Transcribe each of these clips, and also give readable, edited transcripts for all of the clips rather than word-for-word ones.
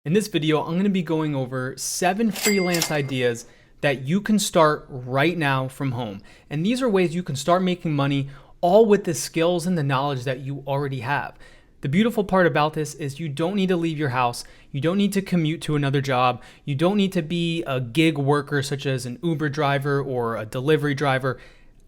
In this video, I'm going to be going over 7 freelance ideas that you can start right now from home. And these are ways you can start making money all with the skills and the knowledge that you already have. The beautiful part about this is you don't need to leave your house. You don't need to commute to another job. You don't need to be a gig worker such as an Uber driver or a delivery driver.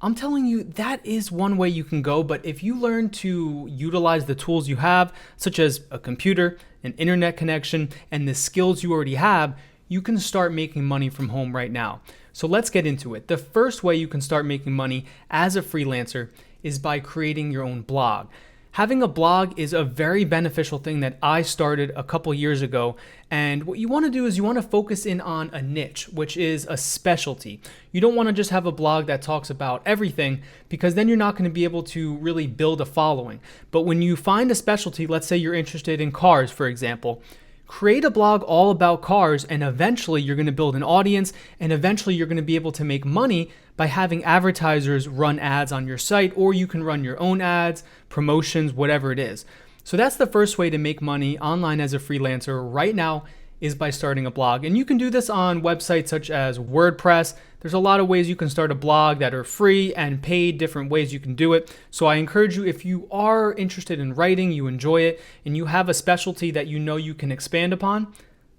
I'm telling you, that is one way you can go, but if you learn to utilize the tools you have, such as a computer, an internet connection, and the skills you already have, you can start making money from home right now. So let's get into it. The first way you can start making money as a freelancer is by creating your own blog. Having a blog is a very beneficial thing that I started a couple years ago. And what you want to do is you want to focus in on a niche, which is a specialty. You don't want to just have a blog that talks about everything, because then you're not going to be able to really build a following. But when you find a specialty, let's say you're interested in cars, for example, create a blog all about cars, and eventually you're going to build an audience, and eventually you're going to be able to make money by having advertisers run ads on your site, or you can run your own ads, promotions, whatever it is. So that's the first way to make money online as a freelancer right now, is by starting a blog. And you can do this on websites such as WordPress. There's a lot of ways you can start a blog that are free and paid, different ways you can do it. So I encourage you, if you are interested in writing, you enjoy it, and you have a specialty that you know you can expand upon,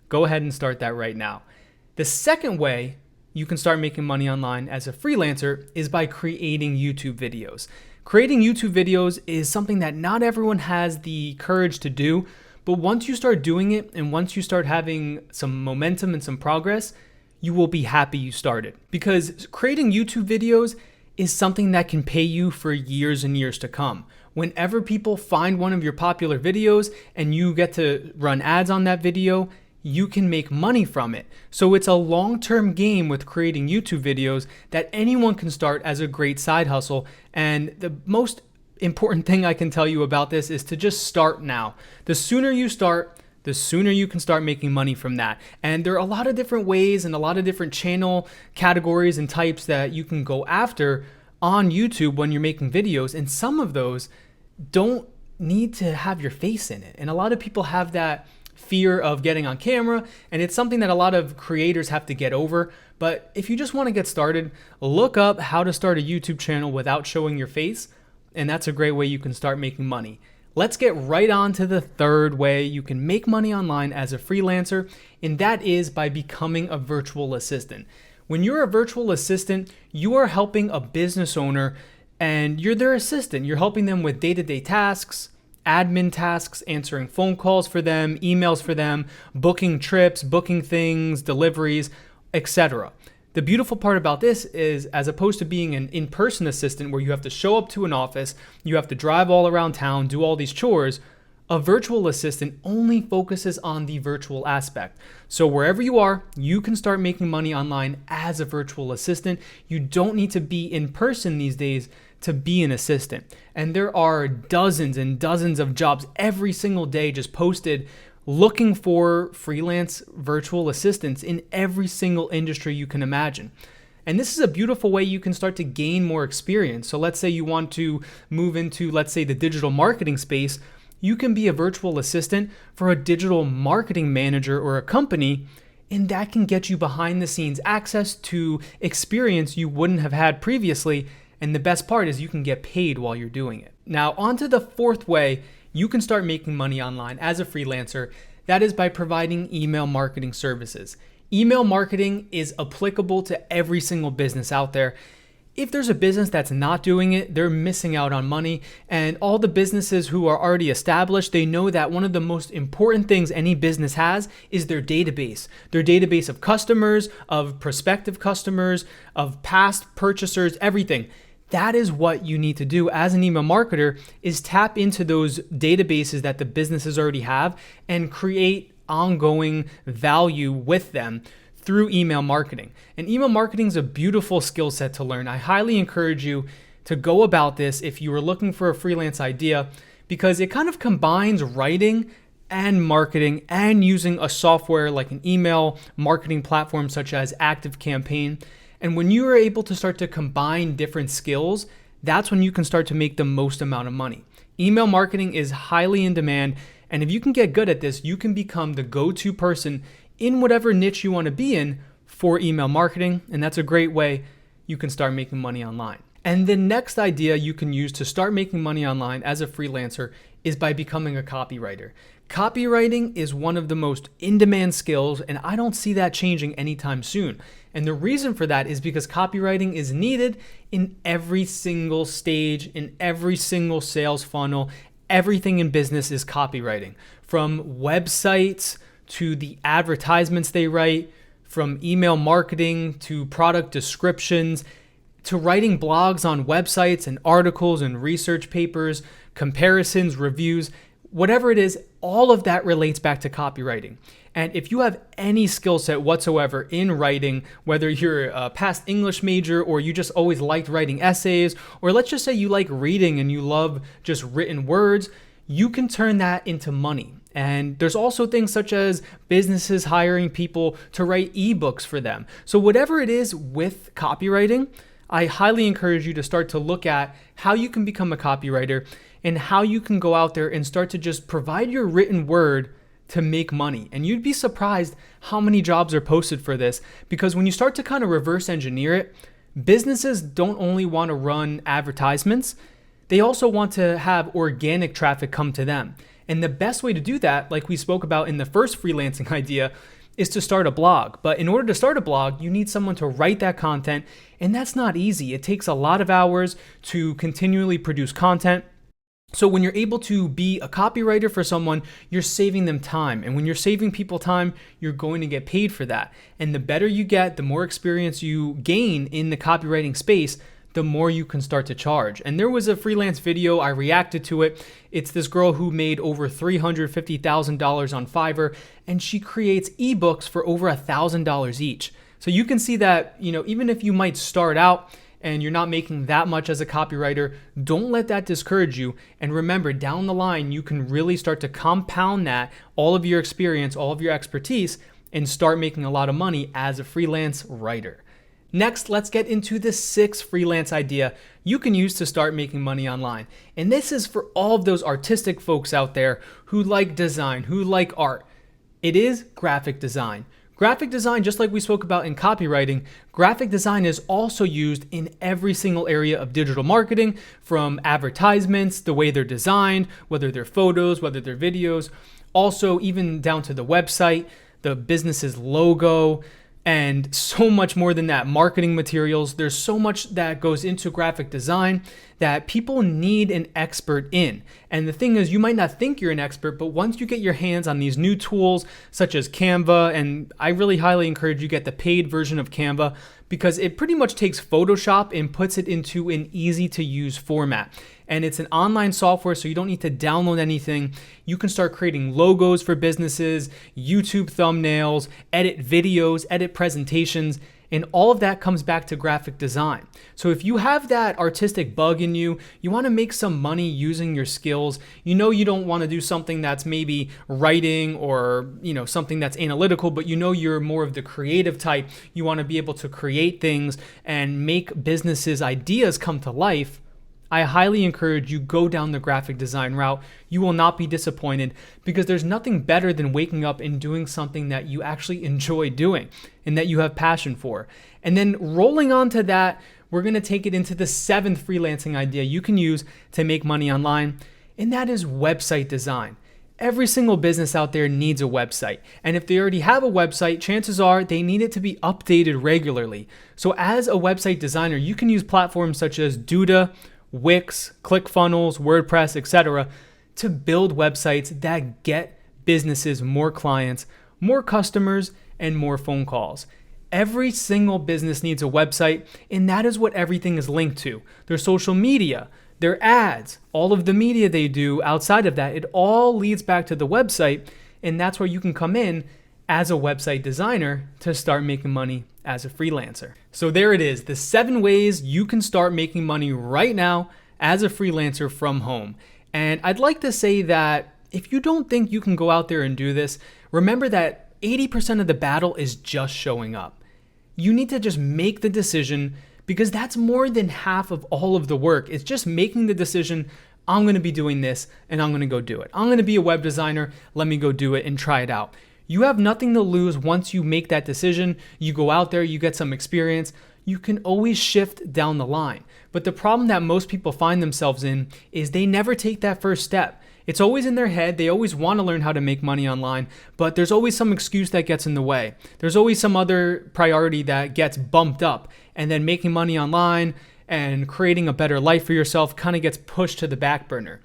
go ahead and start that right now. The second way you can start making money online as a freelancer is by creating YouTube videos. Creating YouTube videos is something that not everyone has the courage to do, but once you start doing it and once you start having some momentum and some progress, you will be happy you started. Because creating YouTube videos is something that can pay you for years and years to come. Whenever people find one of your popular videos and you get to run ads on that video, you can make money from it. So it's a long-term game with creating YouTube videos that anyone can start as a great side hustle. And the most important thing I can tell you about this is to just start now. The sooner you start, the sooner you can start making money from that. And there are a lot of different ways and a lot of different channel categories and types that you can go after on YouTube when you're making videos. And some of those don't need to have your face in it. And a lot of people have that fear of getting on camera, and it's something that a lot of creators have to get over. But if you just want to get started, look up how to start a YouTube channel without showing your face, and that's a great way you can start making money. Let's get right on to the third way you can make money online as a freelancer, and that is by becoming a virtual assistant. When you're a virtual assistant, you are helping a business owner, and you're their assistant. You're helping them with day-to-day tasks, admin tasks, answering phone calls for them, emails for them, booking trips, booking things, deliveries, etc. The beautiful part about this is, as opposed to being an in-person assistant where you have to show up to an office, you have to drive all around town, do all these chores, a virtual assistant only focuses on the virtual aspect. So wherever you are, you can start making money online as a virtual assistant. You don't need to be in person these days to be an assistant. And there are dozens and dozens of jobs every single day just posted looking for freelance virtual assistants in every single industry you can imagine. And this is a beautiful way you can start to gain more experience. So let's say you want to move into, let's say, the digital marketing space. You can be a virtual assistant for a digital marketing manager or a company, and that can get you behind the scenes access to experience you wouldn't have had previously. And the best part is you can get paid while you're doing it. Now, on to the fourth way you can start making money online as a freelancer. That is by providing email marketing services. Email marketing is applicable to every single business out there. If there's a business that's not doing it, they're missing out on money. And all the businesses who are already established, they know that one of the most important things any business has is their database of customers, of prospective customers, of past purchasers, everything. That is what you need to do as an email marketer, is tap into those databases that the businesses already have and create ongoing value with them through email marketing. And email marketing is a beautiful skill set to learn. I highly encourage you to go about this if you are looking for a freelance idea, because it kind of combines writing and marketing and using a software like an email marketing platform such as ActiveCampaign. And when you are able to start to combine different skills, that's when you can start to make the most amount of money. Email marketing is highly in demand, And if you can get good at this, you can become the go-to person in whatever niche you want to be in for email marketing. And that's a great way you can start making money online. And the next idea you can use to start making money online as a freelancer is by becoming a copywriter. Copywriting is one of the most in-demand skills, and I don't see that changing anytime soon. And the reason for that is because copywriting is needed in every single stage, in every single sales funnel. Everything in business is copywriting, from websites to the advertisements they write, from email marketing to product descriptions, to writing blogs on websites and articles and research papers, comparisons, reviews, whatever it is, all of that relates back to copywriting. And if you have any skill set whatsoever in writing, whether you're a past English major or you just always liked writing essays, or let's just say you like reading and you love just written words, you can turn that into money. And there's also things such as businesses hiring people to write ebooks for them. So whatever it is with copywriting, I highly encourage you to start to look at how you can become a copywriter and how you can go out there and start to just provide your written word to make money. And you'd be surprised how many jobs are posted for this, because when you start to kind of reverse engineer it, businesses don't only want to run advertisements, they also want to have organic traffic come to them. And the best way to do that, like we spoke about in the first freelancing idea, is to start a blog. But in order to start a blog, you need someone to write that content, and that's not easy. It takes a lot of hours to continually produce content. So when you're able to be a copywriter for someone, you're saving them time. And when you're saving people time, you're going to get paid for that. And the better you get, the more experience you gain in the copywriting space, the more you can start to charge. And there was a freelance video, I reacted to it. It's this girl who made over $350,000 on Fiverr, and she creates ebooks for over $1,000 each. So you can see that, even if you might start out and you're not making that much as a copywriter, don't let that discourage you. And remember, down the line, you can really start to compound that, all of your experience, all of your expertise, and start making a lot of money as a freelance writer. Next, let's get into the sixth freelance idea you can use to start making money online. And this is for all of those artistic folks out there who like design, who like art. It is graphic design. Graphic design, just like we spoke about in copywriting, graphic design is also used in every single area of digital marketing, from advertisements, the way they're designed, whether they're photos, whether they're videos, also even down to the website, the business's logo, and so much more than that, marketing materials. There's so much that goes into graphic design that people need an expert in. And the thing is, you might not think you're an expert, but once you get your hands on these new tools such as Canva, and I really highly encourage you get the paid version of Canva, because it pretty much takes Photoshop and puts it into an easy to use format. And it's an online software, so you don't need to download anything. You can start creating logos for businesses, YouTube thumbnails, edit videos, edit presentations, and all of that comes back to graphic design. So if you have that artistic bug in you, you want to make some money using your skills. You don't want to do something that's maybe writing or something that's analytical, but you're more of the creative type. You want to be able to create things and make businesses' ideas come to life. I highly encourage you go down the graphic design route. You will not be disappointed, because there's nothing better than waking up and doing something that you actually enjoy doing and that you have passion for. And then rolling on to that, we're going to take it into the seventh freelancing idea you can use to make money online, and that is website design. Every single business out there needs a website. And if they already have a website, chances are they need it to be updated regularly. So as a website designer, you can use platforms such as Duda, Wix, ClickFunnels, WordPress, etc. to build websites that get businesses more clients, more customers, and more phone calls. Every single business needs a website, and that is what everything is linked to. Their social media, their ads, all of the media they do outside of that, it all leads back to the website, and that's where you can come in as a website designer to start making money as a freelancer. So there it is, the 7 ways you can start making money right now as a freelancer from home. And I'd like to say that if you don't think you can go out there and do this, remember that 80% of the battle is just showing up. You need to just make the decision, because that's more than half of all of the work. It's just making the decision, I'm going to be doing this and I'm going to go do it. I'm going to be a web designer. Let me go do it and try it out. You have nothing to lose once you make that decision. You go out there, you get some experience. You can always shift down the line. But the problem that most people find themselves in is they never take that first step. It's always in their head. They always want to learn how to make money online, but there's always some excuse that gets in the way. There's always some other priority that gets bumped up, and then making money online and creating a better life for yourself kind of gets pushed to the back burner.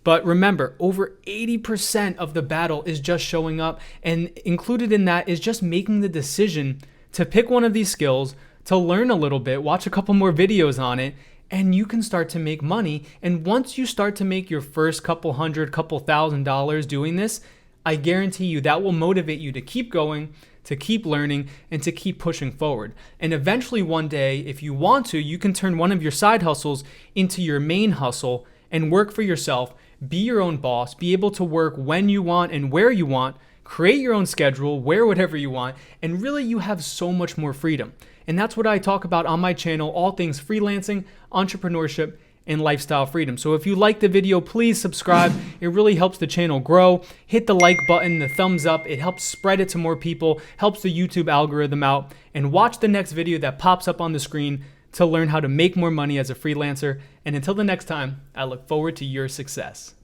But remember, over 80% of the battle is just showing up, and included in that is just making the decision to pick one of these skills, to learn a little bit, watch a couple more videos on it, and you can start to make money. And once you start to make your first couple $1,000s doing this, I guarantee you that will motivate you to keep going, to keep learning, and to keep pushing forward. And eventually one day, if you want to, you can turn one of your side hustles into your main hustle and work for yourself, be your own boss, be able to work when you want and where you want, create your own schedule, wear whatever you want, and really you have so much more freedom. And that's what I talk about on my channel, all things freelancing, entrepreneurship, and lifestyle freedom. So if you like the video, please subscribe. It really helps the channel grow. Hit the like button, the thumbs up. It helps spread it to more people, helps the YouTube algorithm out. And watch the next video that pops up on the screen to learn how to make more money as a freelancer. And until the next time, I look forward to your success.